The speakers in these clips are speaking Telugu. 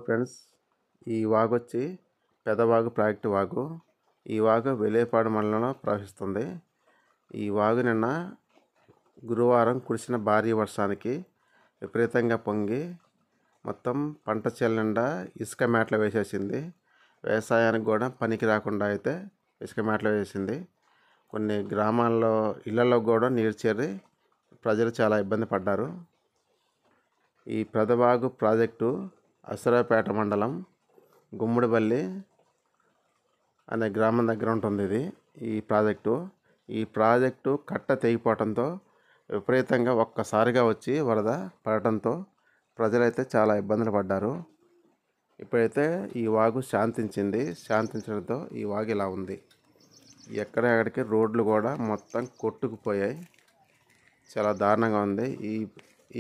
ఫ్రెండ్స్, ఈ వాగు వచ్చి పెదవాగు ప్రాజెక్టు వాగు. ఈ వాగు వేలేపాడు మండలంలో ప్రవహిస్తుంది. ఈ వాగు నిన్న గురువారం కురిసిన భారీ వర్షానికి విపరీతంగా పొంగి మొత్తం పంట చేల నిండా ఇసుక మేటలు వేసేసింది. వ్యవసాయానికి కూడా పనికి రాకుండా అయితే ఇసుక మేటలు వేసింది. కొన్ని గ్రామాల్లో ఇళ్లలో కూడా నీరు చేరి ప్రజలు చాలా ఇబ్బంది పడ్డారు. ఈ పెదవాగు ప్రాజెక్టు అసురాపేట మండలం గుమ్మడిపల్లి అనే గ్రామం దగ్గర ఉంటుంది. ఈ ప్రాజెక్టు కట్ట తెగిపోవడంతో విపరీతంగా ఒక్కసారిగా వచ్చి వరద పడటంతో ప్రజలైతే చాలా ఇబ్బందులు పడ్డారు. ఇప్పుడైతే ఈ వాగు శాంతించడంతో ఈ వాగు ఇలా ఉంది. ఎక్కడికి రోడ్లు కూడా మొత్తం కొట్టుకుపోయాయి. చాలా దారుణంగా ఉంది.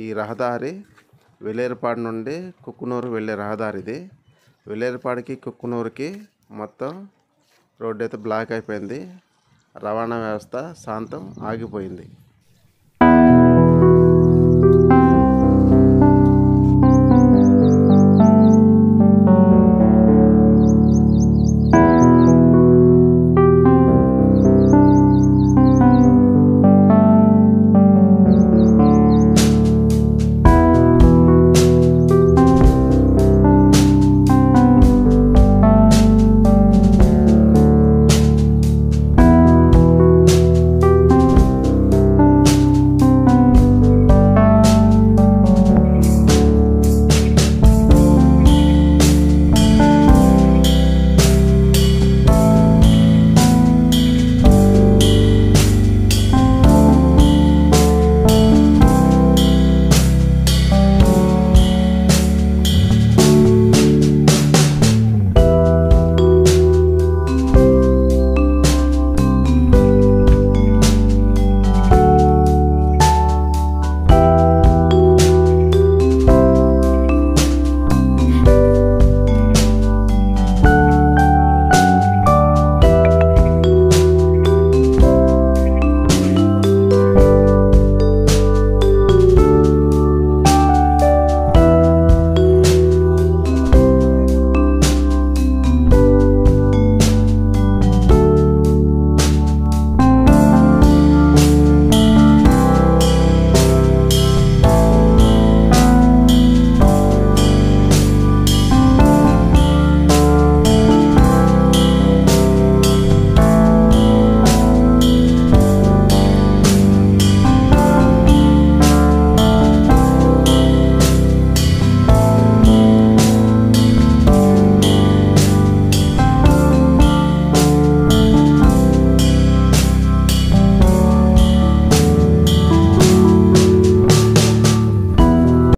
ఈ రహదారి వేలేరుపాడు నుండి కుక్కునూరు వెళ్ళే రహదారి ఇది. వేలేరుపాడుకి కుక్కునూరుకి మొత్తం రోడ్డు అయితే బ్లాక్ అయిపోయింది. రవాణా వ్యవస్థ శాంతం ఆగిపోయింది.